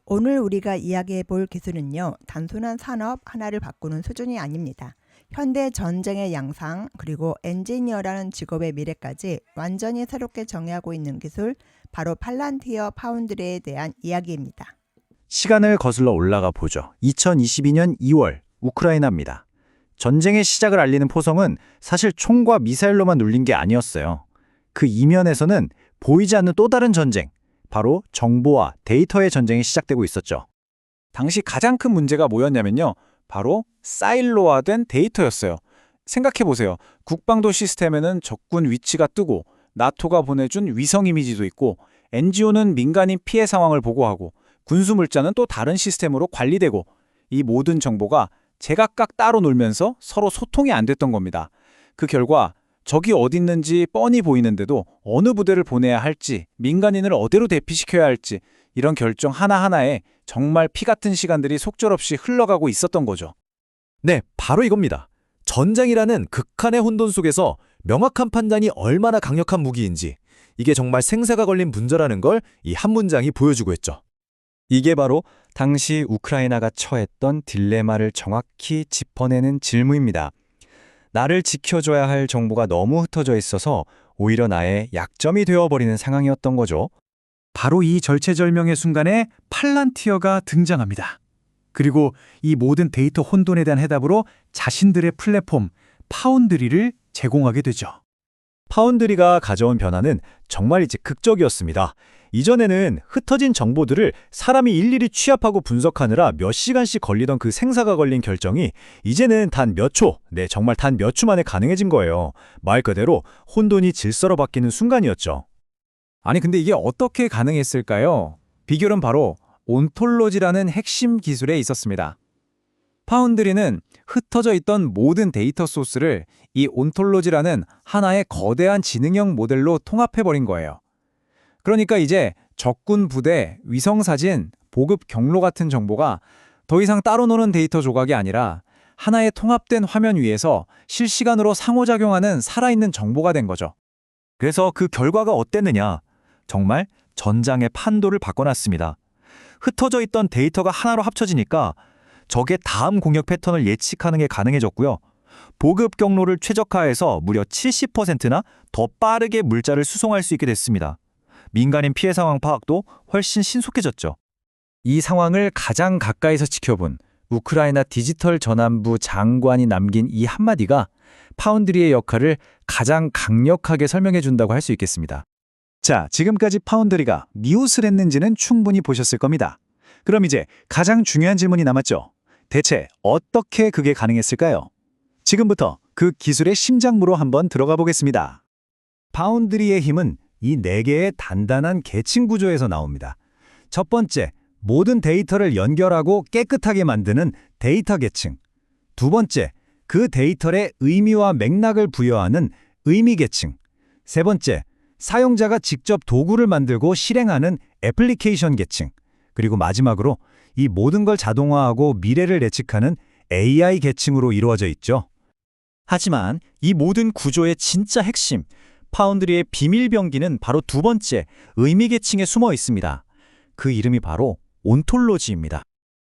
오늘 우리가 이야기해 볼 기술은요, 단순한 산업 하나를 바꾸는 수준이 아닙니다. 현대 전쟁의 양상, 그리고 엔지니어라는 직업의 미래까지 완전히 새롭게 정의하고 있는 기술, 바로 팔란티어 파운드리에 대한 이야기입니다. 시간을 거슬러 올라가 보죠. 2022년 2월 우크라이나입니다. 전쟁의 시작을 알리는 포성은 사실 총과 미사일로만 눌린 게 아니었어요. 그 이면에서는 보이지 않는 또 다른 전쟁, 바로 정보와 데이터의 전쟁이 시작되고 있었죠. 당시 가장 큰 문제가 뭐였냐면요. 바로 사일로화된 데이터였어요. 생각해보세요. 국방도 시스템에는 적군 위치가 뜨고 나토가 보내준 위성 이미지도 있고 NGO는 민간인 피해 상황을 보고하고 군수물자는 또 다른 시스템으로 관리되고 이 모든 정보가 제각각 따로 놀면서 서로 소통이 안 됐던 겁니다. 그 결과 적이 어디 있는지 뻔히 보이는데도 어느 부대를 보내야 할지, 민간인을 어디로 대피시켜야 할지 이런 결정 하나하나에 정말 피 같은 시간들이 속절없이 흘러가고 있었던 거죠. 네, 바로 이겁니다. 전쟁이라는 극한의 혼돈 속에서 명확한 판단이 얼마나 강력한 무기인지, 이게 정말 생사가 걸린 문제라는 걸 이 한 문장이 보여주고 있죠. 이게 바로 당시 우크라이나가 처했던 딜레마를 정확히 짚어내는 질문입니다. 나를 지켜줘야 할 정보가 너무 흩어져 있어서 오히려 나의 약점이 되어버리는 상황이었던 거죠. 바로 이 절체절명의 순간에 팔란티어가 등장합니다. 그리고 이 모든 데이터 혼돈에 대한 해답으로 자신들의 플랫폼 파운드리를 제공하게 되죠. 파운드리가 가져온 변화는 정말 이제 극적이었습니다. 이전에는 흩어진 정보들을 사람이 일일이 취합하고 분석하느라 몇 시간씩 걸리던 그 생사가 걸린 결정이 이제는 단 몇 초, 정말 단 몇 초 만에 가능해진 거예요. 말 그대로 혼돈이 질서로 바뀌는 순간이었죠. 아니 근데 이게 어떻게 가능했을까요? 비결은 바로 온톨로지라는 핵심 기술에 있었습니다. 파운드리는 흩어져 있던 모든 데이터 소스를 이 온톨로지라는 하나의 거대한 지능형 모델로 통합해버린 거예요. 그러니까 이제 적군 부대, 위성사진, 보급 경로 같은 정보가 더 이상 따로 노는 데이터 조각이 아니라 하나의 통합된 화면 위에서 실시간으로 상호작용하는 살아있는 정보가 된 거죠. 그래서 그 결과가 어땠느냐? 정말 전장의 판도를 바꿔놨습니다. 흩어져 있던 데이터가 하나로 합쳐지니까 적의 다음 공격 패턴을 예측하는 게 가능해졌고요. 보급 경로를 최적화해서 무려 70%나 더 빠르게 물자를 수송할 수 있게 됐습니다. 민간인 피해 상황 파악도 훨씬 신속해졌죠. 이 상황을 가장 가까이서 지켜본 우크라이나 디지털 전환부 장관이 남긴 이 한마디가 파운드리의 역할을 가장 강력하게 설명해 준다고 할 수 있겠습니다. 자, 지금까지 파운드리가 무엇을 했는지는 충분히 보셨을 겁니다. 그럼 이제 가장 중요한 질문이 남았죠. 대체 어떻게 그게 가능했을까요? 지금부터 그 기술의 심장부로 한번 들어가 보겠습니다. 파운드리의 힘은 이 4개의 단단한 계층 구조에서 나옵니다. 첫 번째, 모든 데이터를 연결하고 깨끗하게 만드는 데이터 계층. 두 번째, 그 데이터에 의미와 맥락을 부여하는 의미 계층. 세 번째, 사용자가 직접 도구를 만들고 실행하는 애플리케이션 계층. 그리고 마지막으로 이 모든 걸 자동화하고 미래를 예측하는 AI 계층으로 이루어져 있죠. 하지만 이 모든 구조의 진짜 핵심, 파운드리의 비밀 병기는 바로 두 번째, 의미 계층에 숨어 있습니다. 그 이름이 바로 온톨로지입니다.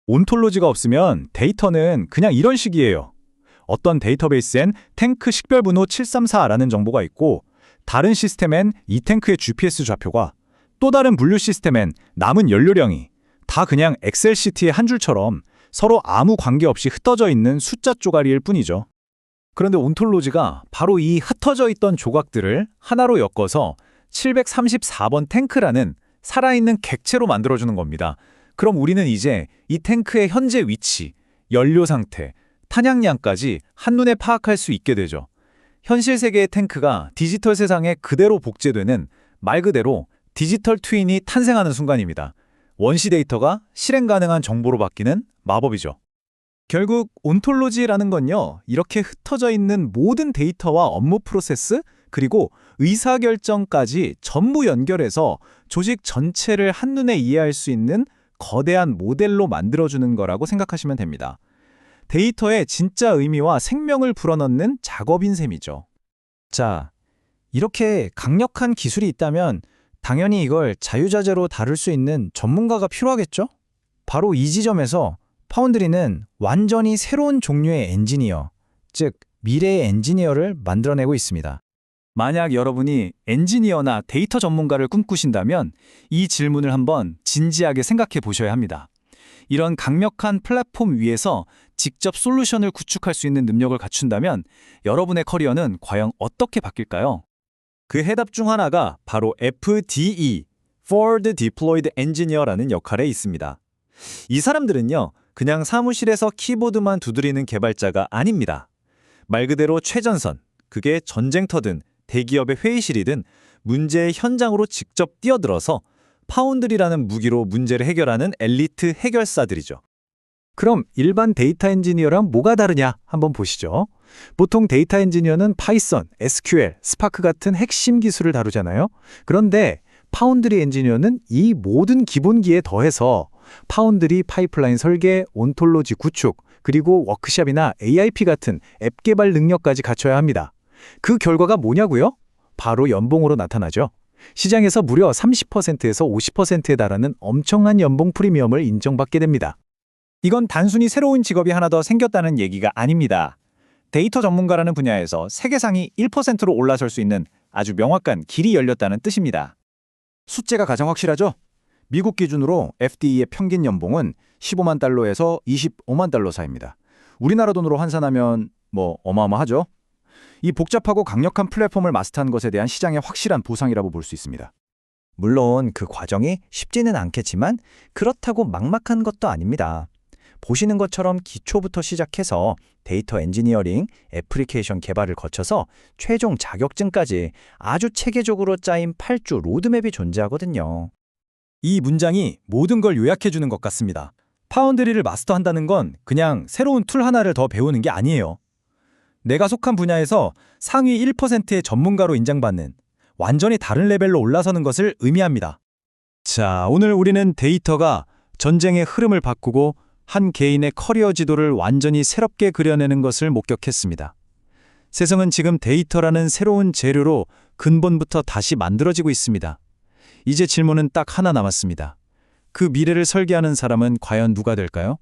온톨로지가 없으면 데이터는 그냥 이런 식이에요. 어떤 데이터베이스엔 탱크 식별번호 734라는 정보가 있고, 다른 시스템엔 이 탱크의 GPS 좌표가, 또 다른 분류 시스템엔 남은 연료량이, 다 그냥 엑셀 시트의 한 줄처럼 서로 아무 관계없이 흩어져 있는 숫자 쪼가리일 뿐이죠. 그런데 온톨로지가 바로 이 흩어져 있던 조각들을 하나로 엮어서 734번 탱크라는 살아있는 객체로 만들어주는 겁니다. 그럼 우리는 이제 이 탱크의 현재 위치, 연료 상태, 탄약량까지 한눈에 파악할 수 있게 되죠. 현실 세계의 탱크가 디지털 세상에 그대로 복제되는 말 그대로 디지털 트윈이 탄생하는 순간입니다. 원시 데이터가 실행 가능한 정보로 바뀌는 마법이죠. 결국 온톨로지라는 건요, 이렇게 흩어져 있는 모든 데이터와 업무 프로세스, 그리고 의사결정까지 전부 연결해서 조직 전체를 한눈에 이해할 수 있는 거대한 모델로 만들어주는 거라고 생각하시면 됩니다. 데이터의 진짜 의미와 생명을 불어넣는 작업인 셈이죠. 자, 이렇게 강력한 기술이 있다면 당연히 이걸 자유자재로 다룰 수 있는 전문가가 필요하겠죠? 바로 이 지점에서 파운드리는 완전히 새로운 종류의 엔지니어, 즉 미래의 엔지니어를 만들어내고 있습니다. 만약 여러분이 엔지니어나 데이터 전문가를 꿈꾸신다면 이 질문을 한번 진지하게 생각해 보셔야 합니다. 이런 강력한 플랫폼 위에서 직접 솔루션을 구축할 수 있는 능력을 갖춘다면 여러분의 커리어는 과연 어떻게 바뀔까요? 그 해답 중 하나가 바로 FDE, Forward Deployed Engineer라는 역할에 있습니다. 이 사람들은요, 그냥 사무실에서 키보드만 두드리는 개발자가 아닙니다. 말 그대로 최전선, 그게 전쟁터든 대기업의 회의실이든 문제의 현장으로 직접 뛰어들어서 파운드리라는 무기로 문제를 해결하는 엘리트 해결사들이죠. 그럼 일반 데이터 엔지니어랑 뭐가 다르냐 한번 보시죠. 보통 데이터 엔지니어는 파이썬, SQL, 스파크 같은 핵심 기술을 다루잖아요. 그런데 파운드리 엔지니어는 이 모든 기본기에 더해서 파운드리 파이프라인 설계, 온톨로지 구축, 그리고 워크샵이나 AIP 같은 앱 개발 능력까지 갖춰야 합니다. 그 결과가 뭐냐고요? 바로 연봉으로 나타나죠. 시장에서 무려 30%에서 50%에 달하는 엄청난 연봉 프리미엄을 인정받게 됩니다. 이건 단순히 새로운 직업이 하나 더 생겼다는 얘기가 아닙니다. 데이터 전문가라는 분야에서 세계상이 1%로 올라설 수 있는 아주 명확한 길이 열렸다는 뜻입니다. 숫자가 가장 확실하죠? 미국 기준으로 FDE의 평균 연봉은 15만 달러에서 25만 달러 사이입니다. 우리나라 돈으로 환산하면 어마어마하죠? 이 복잡하고 강력한 플랫폼을 마스터한 것에 대한 시장의 확실한 보상이라고 볼 수 있습니다. 물론 그 과정이 쉽지는 않겠지만 그렇다고 막막한 것도 아닙니다. 보시는 것처럼 기초부터 시작해서 데이터 엔지니어링, 애플리케이션 개발을 거쳐서 최종 자격증까지 아주 체계적으로 짜인 8주 로드맵이 존재하거든요. 이 문장이 모든 걸 요약해 주는 것 같습니다. 파운드리를 마스터한다는 건 그냥 새로운 툴 하나를 더 배우는 게 아니에요. 내가 속한 분야에서 상위 1%의 전문가로 인정받는 완전히 다른 레벨로 올라서는 것을 의미합니다. 자, 오늘 우리는 데이터가 전쟁의 흐름을 바꾸고 한 개인의 커리어 지도를 완전히 새롭게 그려내는 것을 목격했습니다. 세상은 지금 데이터라는 새로운 재료로 근본부터 다시 만들어지고 있습니다. 이제 질문은 딱 하나 남았습니다. 그 미래를 설계하는 사람은 과연 누가 될까요?